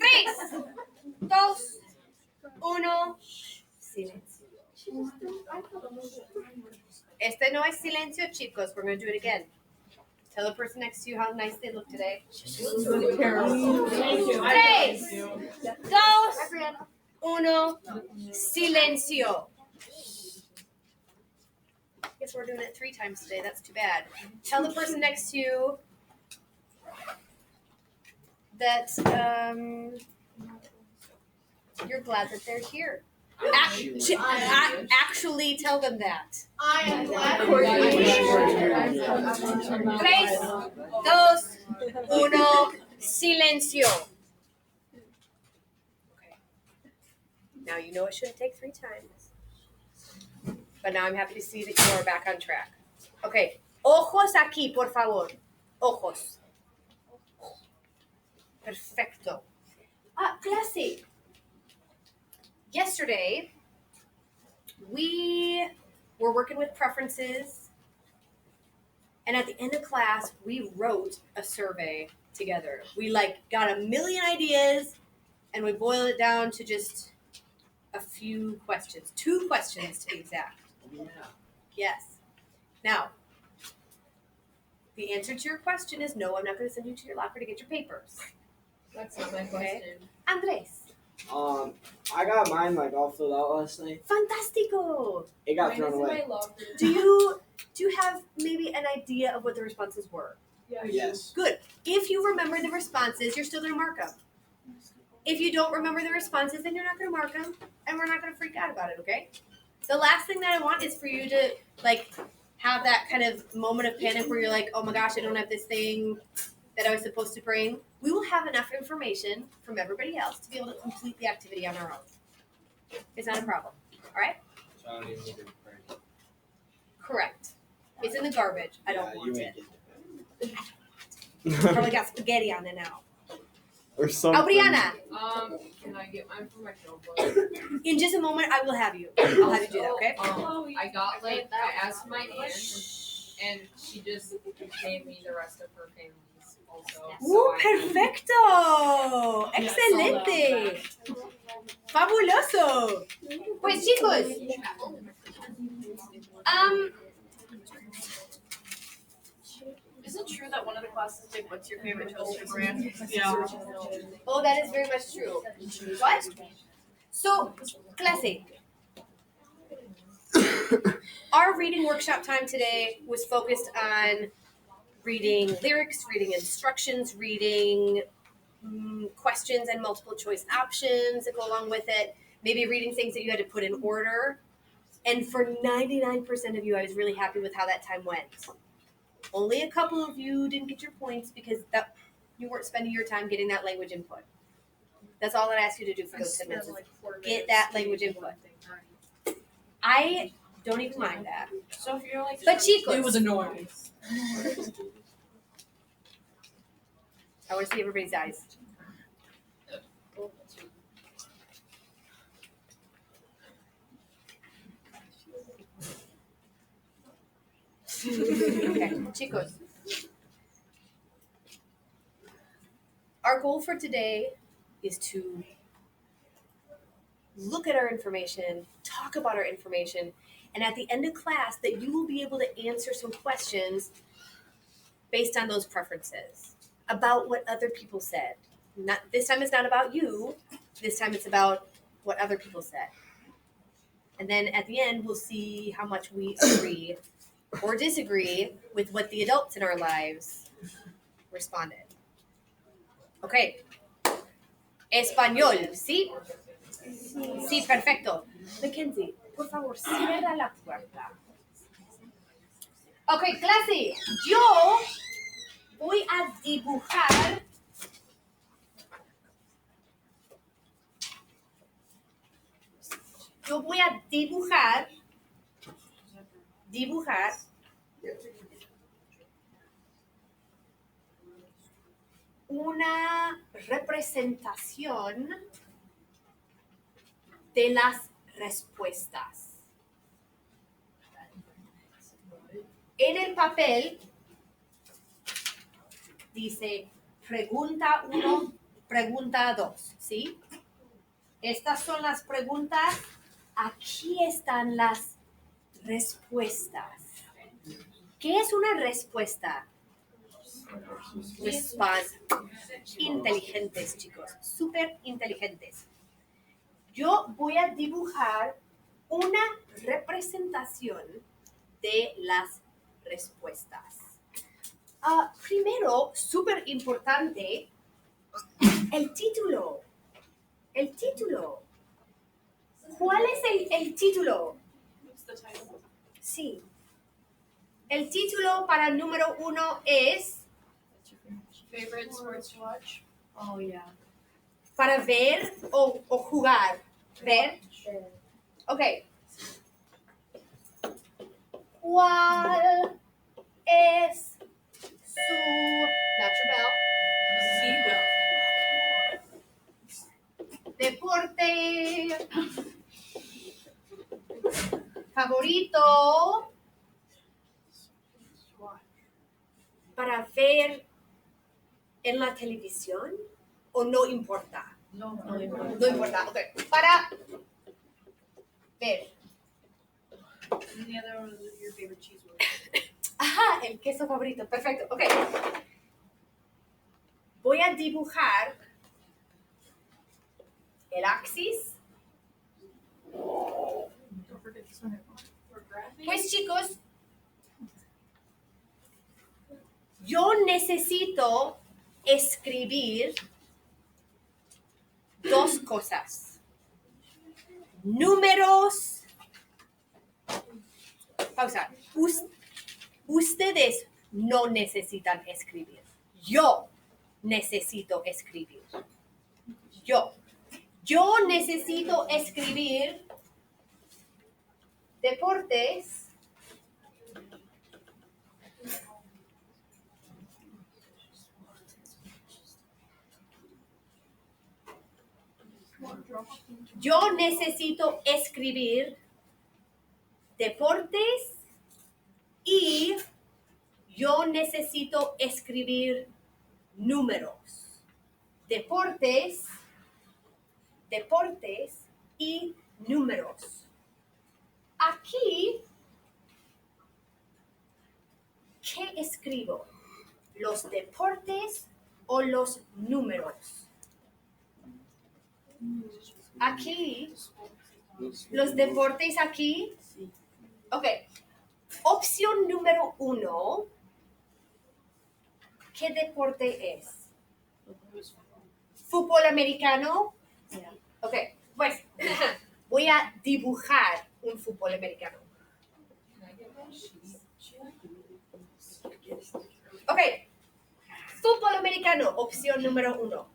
3, 2, 1, silencio. Este no es silencio, chicos. We're going to do it again. Tell the person next to you how nice they look today. 3, 2, 1, silencio. I guess we're doing it 3 times today. That's too bad. Tell the person next to you that you're glad that they're here. Actually tell them that. I am glad. 3, 2, 1, silencio. Okay. Now you know it shouldn't take 3 times. But now I'm happy to see that you are back on track. Okay. Ojos aquí, por favor. Ojos. Perfecto. Clase. Yesterday, we were working with preferences, and at the end of class, we wrote a survey together. We got a million ideas, and we boiled it down to just a few questions. 2 questions to be exact. Yeah. Yes. Now, the answer to your question is no, I'm not going to send you to your locker to get your papers. That's not my question. Andres. I got mine all filled out last night. Fantastico. It got thrown away. Do you have maybe an idea of what the responses were? Yes. Good. If you remember the responses, you're still going to mark them. If you don't remember the responses, then you're not going to mark them, and we're not going to freak out about it, okay? The last thing that I want is for you to, have that kind of moment of panic where you're like, oh my gosh, I don't have this thing that I was supposed to bring. We will have enough information from everybody else to be able to complete the activity on our own. It's not a problem, all right? So I don't even need to print. Correct. It's in the garbage. I don't want you it. ain't Probably got spaghetti on it now. Or something. Brianna, Can I get mine from my notebook? in just a moment, I will have you. I'll have you do that, okay? I got I asked my aunt, and she just gave me the rest of her family's also. Perfecto! Excelente! Fabuloso! Pues chicos, Is it true that one of the classes did what's your favorite toaster brand? Yeah. oh, that is very much true. What? So, clase. Our reading workshop time today was focused on reading lyrics, reading instructions, reading questions and multiple choice options that go along with it, maybe reading things that you had to put in order. And for 99% of you, I was really happy with how that time went. Only a couple of you didn't get your points because you weren't spending your time getting that language input. That's all I'd ask you to do for those 10 minutes. Get that language input. I don't even mind that. So if you're But chicos, it was annoying. I want to see everybody's eyes. Okay, chicos. Our goal for today is to look at our information, talk about our information, and at the end of class that you will be able to answer some questions based on those preferences about what other people said. Not this time it's not about you. This time it's about what other people said. And then at the end we'll see how much we agree or disagree with what the adults in our lives responded. Okay. Español, ¿sí? Sí, perfecto. Mackenzie, por favor, cierra la puerta. Ok, clase, yo voy a dibujar una representación de las respuestas. En el papel dice pregunta 1, Pregunta 2, ¿sí? Estas son las preguntas. Aquí están las respuestas. ¿Qué es una respuesta? Respuestas inteligentes, chicos, súper inteligentes. Yo voy a dibujar una representación de las respuestas. Primero, súper importante, el título. El título. ¿Cuál es el título? What's the title? Sí. El título para número 1 es Favorite sports to watch? Oh, yeah. para ver o jugar. Ver. Ok. ¿Cuál es su deporte favorito para ver en la televisión o no importa? No No importa, ok. Para ver. And the other one was your favorite cheese word. Ajá, el queso favorito. Perfecto, ok. Voy a dibujar el axis. Don't forget this one. For graphic? Pues chicos, yo necesito escribir 2 cosas. Números. Pausa. Ustedes no necesitan escribir. Yo necesito escribir. Yo necesito escribir deportes. Yo necesito escribir deportes y yo necesito escribir números. Deportes y números. Aquí, ¿qué escribo? ¿Los deportes o los números? Aquí, los deportes aquí. Ok. Opción número 1. ¿Qué deporte es? ¿Fútbol americano? Ok, pues voy a dibujar un fútbol americano. Ok, fútbol americano, opción número 1.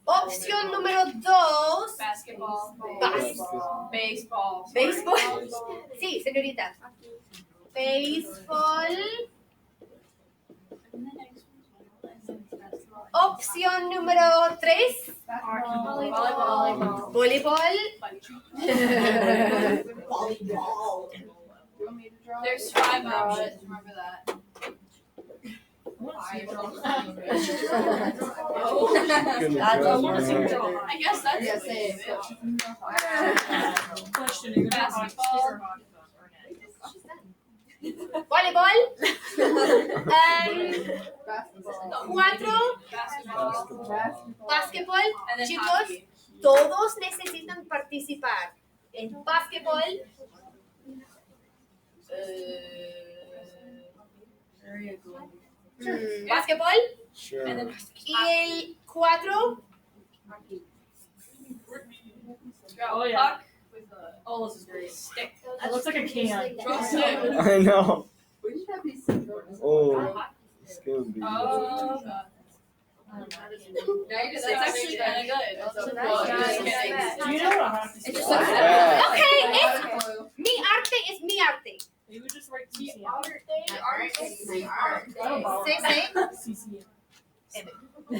Opción número 2. Basketball. Baseball. Baseball. Sí, señorita. Béisbol. Opción número 3. Volleyball. Voleibol. There's 5 options, remember that. I guess that's Yes, the way it to is. do it. Question. Basketball. Voleibol. 4. Basketball. Básquetbol. And then Chicos, hockey. todos necesitan participar. En básquetbol. Básquetbol. Sure. And then Y el 4. Oh, yeah. puck with a Oh, this is great. stick. It looks like a can. Drumstick. I know. Wouldn't that be so good? Oh, it's gonna be. Oh, God. That's actually kind of good. Well, just just kidding. Do you know what a hockey It's just stick like is? that. Okay, it's mi arte es mi arte. You would just write CCM. CCM.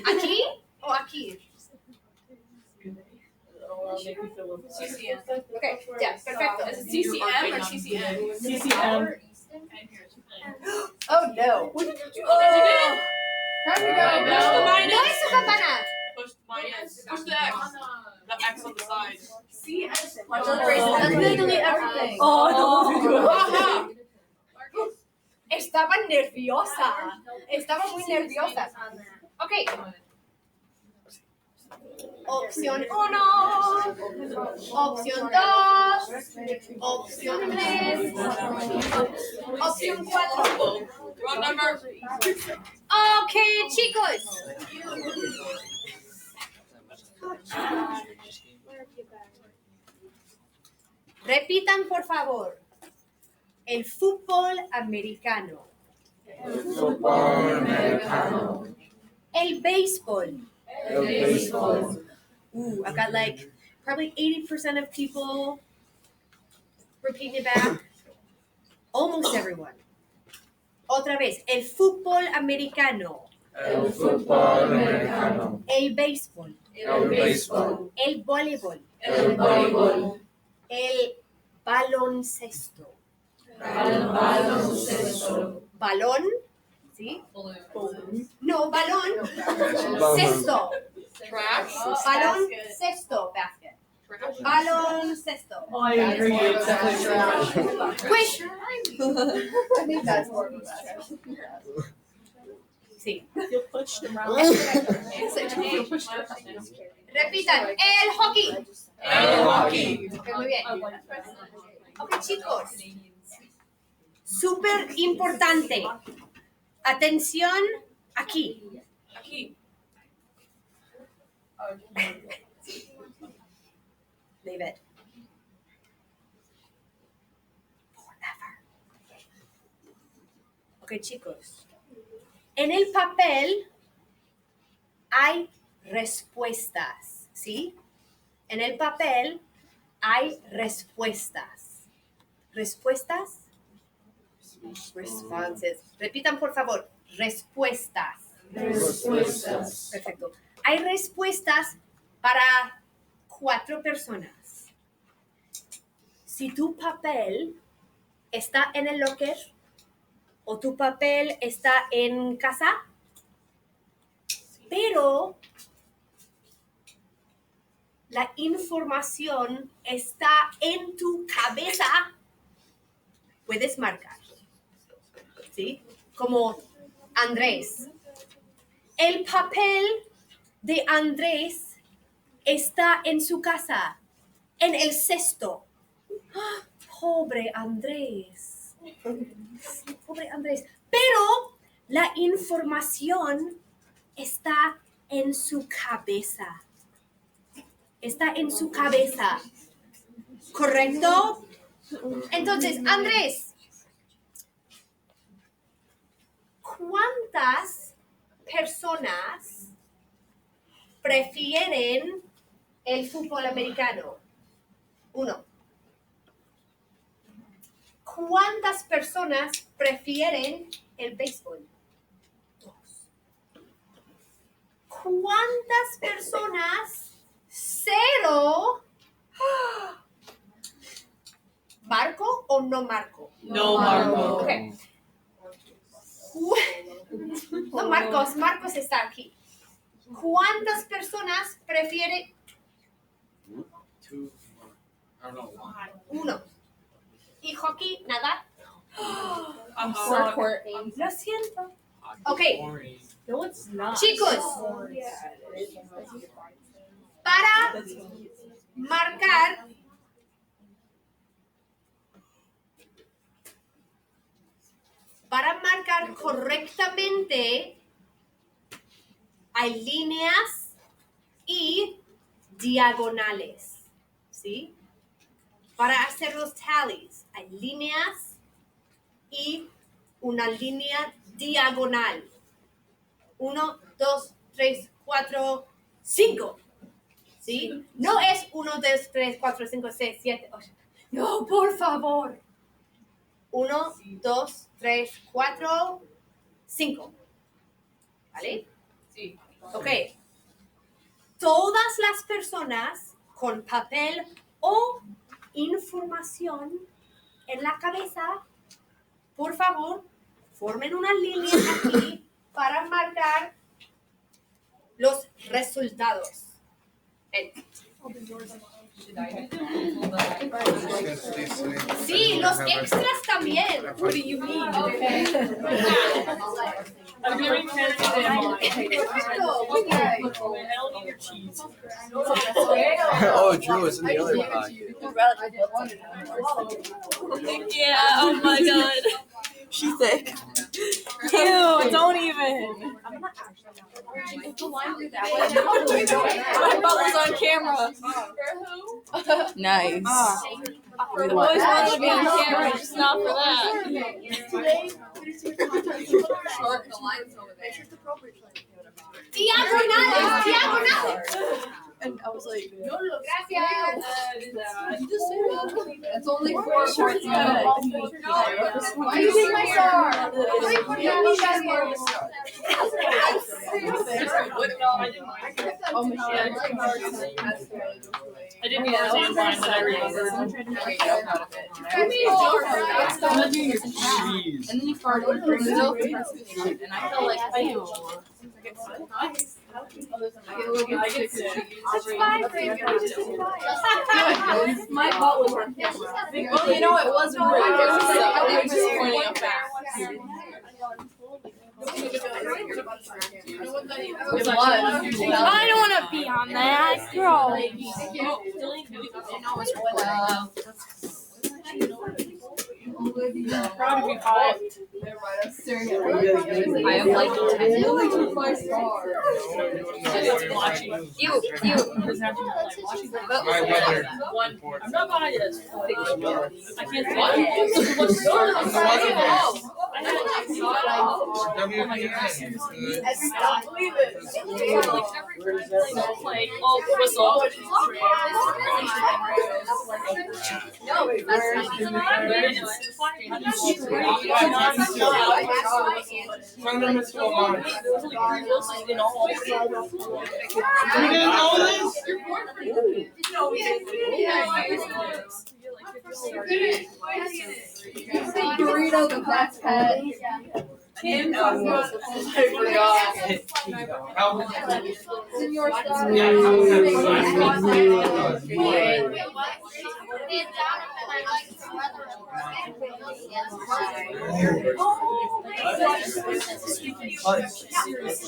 ¿Aquí o aquí? It'll make me feel a- CCM. Okay, ya, perfecto. Is it CCM or CCM? CCM. And here's Oh no. Oh. There we Right, go. no. No es su campana. Push the X. The X on the side. See, Let's delete everything. Aha! Estaba nerviosa. Estaba muy nerviosa. Ok. Opción 1. Opción 2. Opción 3. Opción 4. Wrong number. Ok, chicos. Repitan, por favor. El fútbol americano. El béisbol. Ooh, I've got like probably 80% of people repeating it back. Almost everyone. Otra vez, el fútbol americano. El béisbol. El voleibol. El baloncesto. Balón, ¿sí? Balloon. No, balón. Cesto. Trash. Balón, cesto, basket. Trash. Balón, cesto. Oh, I agree. It's definitely trash. Quick. I think that's more of a trash. Sí. You'll push them around. Repitan, el hockey. El hockey. Ok, muy bien. Ok, chicos. Súper importante. Atención aquí. Aquí. Leave it. Forever. Ok, chicos. En el papel hay respuestas, ¿sí? En el papel hay respuestas. ¿Respuestas? Responses. Repitan, por favor. Respuestas. Perfecto. Hay respuestas para 4 personas. Si tu papel está en el locker o tu papel está en casa, pero la información está en tu cabeza, puedes marcar. ¿Sí? Como Andrés. El papel de Andrés está en su casa, en el cesto. ¡Ah! Pobre Andrés. Sí, pobre Andrés. Pero la información está en su cabeza. Está en su cabeza. ¿Correcto? Entonces, Andrés, ¿cuántas personas prefieren el fútbol americano? 1. ¿Cuántas personas prefieren el béisbol? 2. ¿Cuántas personas? 0. ¿Marco o no marco? No, Marco. Ok. No, Marcos está aquí. ¿Cuántas personas prefieren? 2. I don't know. 1. ¿Y hockey? ¿Nada? Ajá. Lo siento. Ok. Boring. No, it's not. Chicos, para marcar correctamente hay líneas y diagonales, ¿sí? Para hacer los tallies hay líneas y una línea diagonal. 1, 2, 3, 4, 5. ¿Sí? No es 1, 2, 3, 4, 5, 6, 7, 8. No, por favor. 1, 2, 3, 4, 5. ¿Vale? Sí. Ok. Todas las personas con papel o información en la cabeza, por favor, formen una línea aquí para marcar los resultados. Sí, los extras también. What do you mean? I'm doing pens today. I don't need your cheese. Oh, Drew is in the other pocket. Yeah, oh my god. She's sick. Ew, don't even. My butt was on camera. Nice. I always wanted to be on camera, just not for that. Diagonales. And I was like, Gracias. you just say that? It's only 4 shorts. Why you take my star? I didn't know it was mine, but I remembered. Jeez. And then you farted and I felt like my butt was on camera. Well, you know, it wasn't really good, so I was just pointing out facts. I don't want to be on that. Bro. Proud of you, 5. I have like 10. You. My weather One. report. I'm not buying it. I can't see What? it. What's the I'm the weather man. I had to see it. Like, oh, whistle. You didn't know this? Burrito, the black pet. Señor,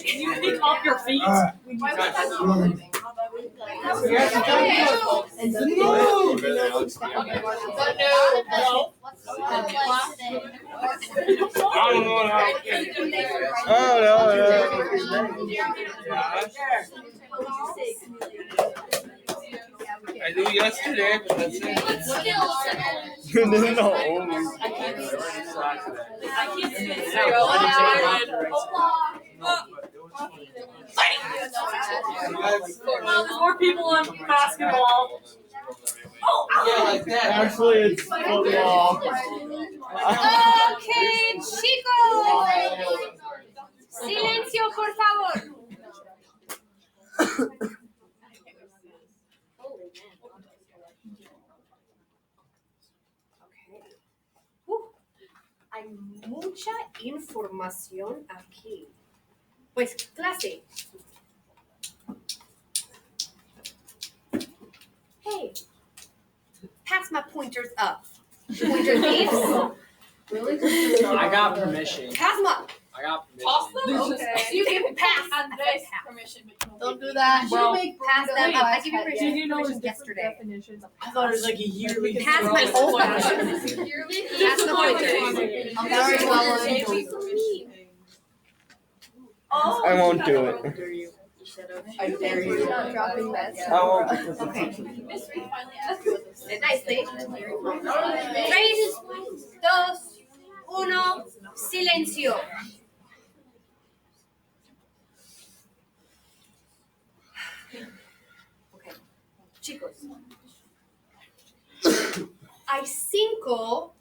Can you pick up your feet? I don't know how. Oh, no. I knew yesterday, but that's it. No. I can't see it. Well, there's more people on basketball. Yeah, like that. Actually, it's football. Okay, chicos. Silencio, por favor. Hay mucha información aquí. Pues, clase. Hey, pass my pointers up. Pointer thieves. I got permission. Pass them up. I got permission. Toss them? Okay. You can pass. Permission. Don't do that. Bro. Pass them up. I give you Did you know permission there's yesterday. I thought it was like a yearly. Pass my old permission. Pass the pointers. I'm very well I won't do it. I dare you. Dropping bets. I won't. Okay. Nicely. 3, 2, 1, silencio. Okay. Chicos. Hay 5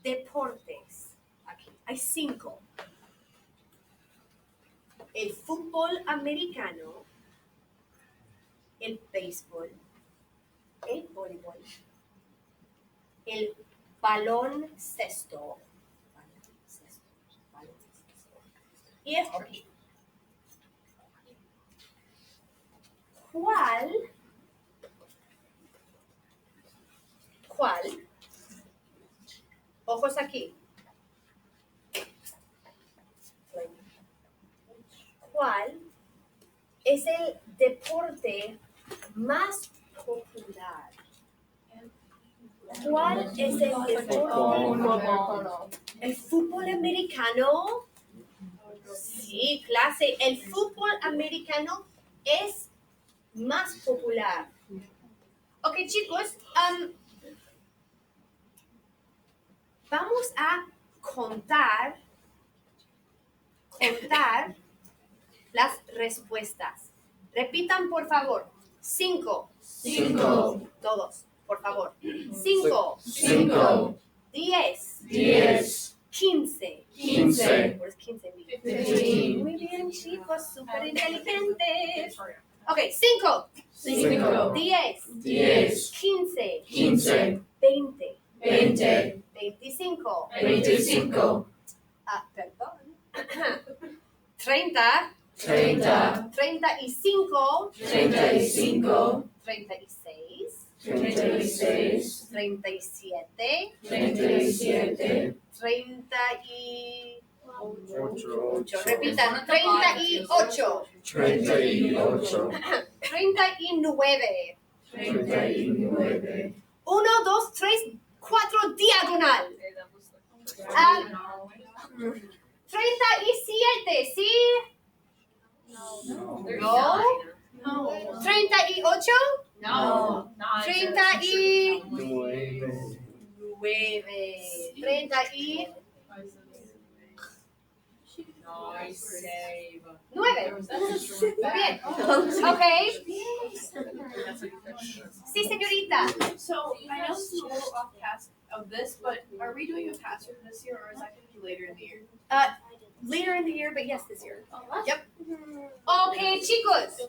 deportes aquí. Hay 5. El fútbol americano, el béisbol, el voleibol, el baloncesto, Y esto aquí. ¿Cuál? Ojos aquí. ¿Cuál es el deporte más popular? ¿Cuál es el deporte? ¿El fútbol americano? Sí, clase. El fútbol americano es más popular. Ok, chicos, vamos a contar las respuestas. Repitan, por favor. 5. Todos, por favor. 5. 10. 15. Pues 15. Muy bien, chicos, súper inteligentes. Ok, 5. 10. 15. 20. 25. Perdón. 30. 35. 36. 37. 38. Repitan, 38. 39. 1, 2, 3, 4, diagonal. 37, ¿sí? No. 38. No. 39. 9. Muy bien. Ok. Sí, señorita. So I know this is a little off task of this, but are we doing a pass through this year, or is that going to be later in the year? Later in the year, but yes, this year. Yep. Ok, chicos.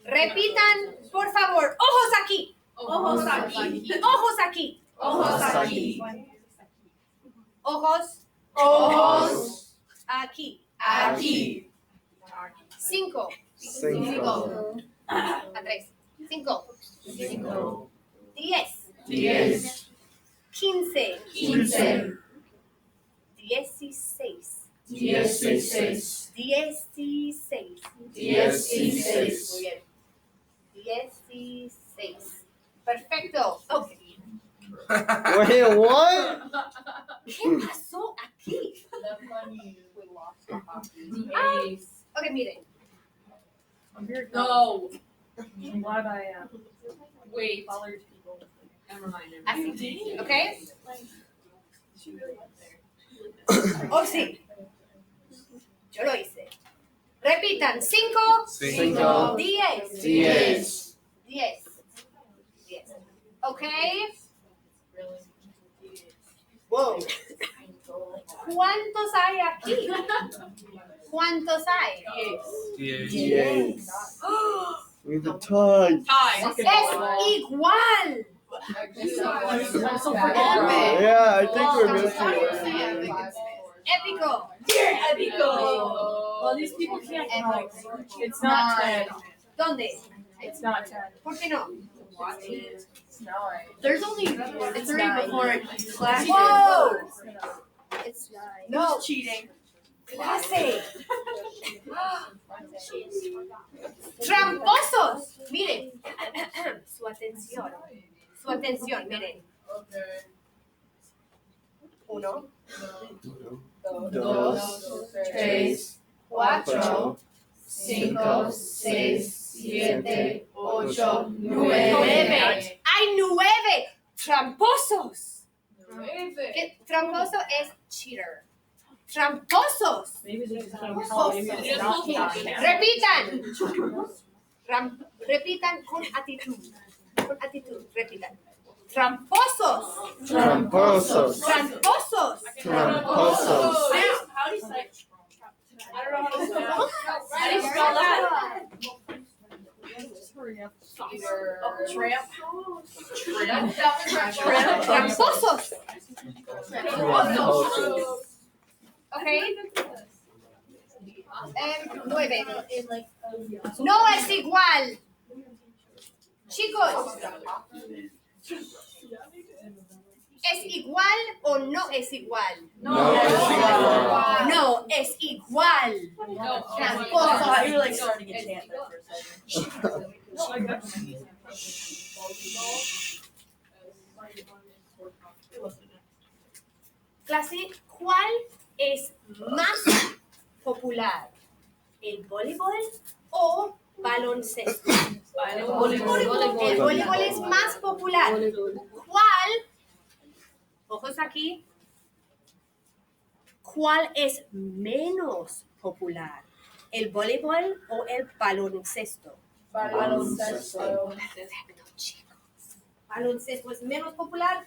Repitan, por favor. Ojos aquí. Ojos aquí. Ojos aquí. Ojos aquí. Ojos Ojos aquí. aquí. 5. A 3. 5. 10. 15. 16. 16. Muy bien. 16. Perfecto. Ok. Wait, what? ¿Qué pasó aquí? Ok, miren. No. I'm glad I Wait. followed people. Never mind. Así. Ok. She really went there. Oh, sí. Yo lo hice. Repitan. 5. 10. 10. Ok. Wow. ¿Cuántos hay aquí? ¿Cuántos hay? 10. We have a tie. Tie. Es igual. I'm so Yeah, I think we're missing one. Épico. Épico. Well, these people can't count. It's not 10. ¿Dónde? It's not 10. ¿Por qué no? It's 9. There's only 3 before class. Whoa. It's 9. No. Who's cheating? Clase. Tramposos. Miren. Su atención. Miren. 1, 2, 3, 4, 5, 6, 7, 8, 9. ¡Hay 9! ¡Tramposos! ¿Qué? Tramposo es cheater. ¡Tramposos! Maybe they just can't count. Maybe it's not 10. Repitan con actitud. Repitan. Tramposos. Tramposos. Tramposos. Tramposos. How do you say? I don't know how to spell. How do you spell that? Just hurry up. Tramp. Tramposos. Tramposos. Okay. 9. No es igual. Chicos, ¿es igual o no es igual? No es igual. No es igual. Tramposos. Clase, ¿cuál es más popular? ¿El voleibol o baloncesto? El voleibol es más popular. ¿Cuál? Ojos aquí. ¿Cuál es menos popular? ¿El voleibol o el baloncesto? Baloncesto. Perfecto, chicos. Baloncesto es menos popular.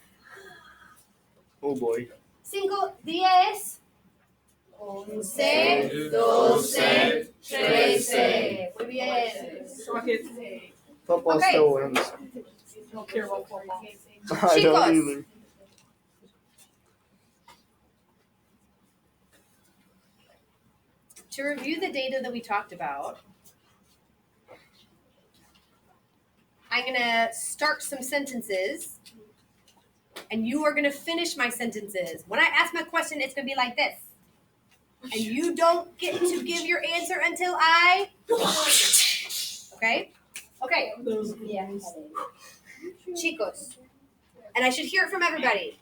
Oh boy. 5, 10, 11, 12, 13. Muy bien. Football Okay. still wins. Don't care about football. I Chicos. don't either. To review the data that we talked about, I'm going to start some sentences, and you are going to finish my sentences. When I ask my question, it's going to be like this. And you don't get to give your answer until I... Okay? Okay. Chicos. And I should hear it from everybody.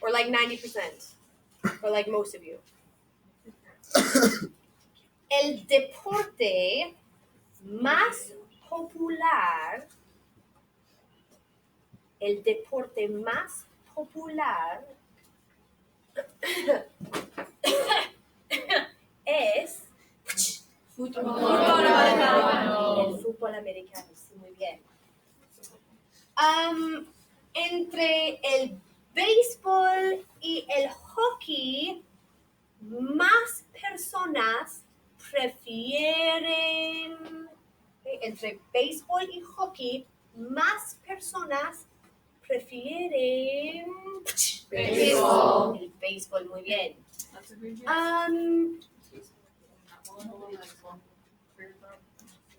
Or like 90%. Or like most of you. El deporte más popular, es el fútbol americano. Sí, muy bien. Entre el béisbol y el hockey, más personas prefieren, entre béisbol y hockey, más personas prefieren Béisbol. el béisbol, muy bien.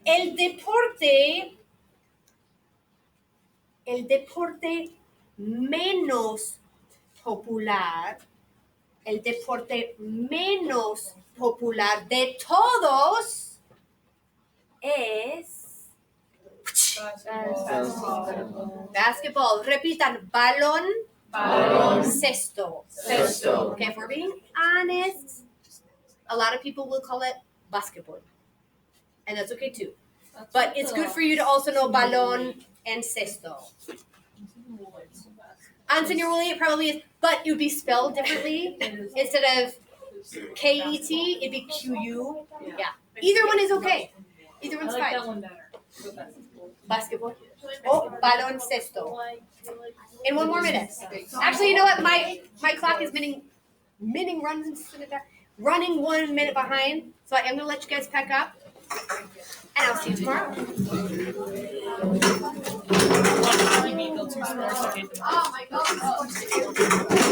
El deporte menos popular, de todos es basketball. Repitan, baloncesto. Okay, if we're being honest, a lot of people will call it basketball. And that's okay too. But it's good for you to also know balón and cesto. On Señor Willie, it probably is, but it would be spelled differently. Instead of K-E-T, it'd be Q-U. Yeah. Either one is okay. Either one's fine. That one better. Basketball. Oh, baloncesto. In 1 more minute. Actually, you know what? My clock is running 1 minute behind. So I am going to let you guys pack up. And I'll see you tomorrow. Oh my god.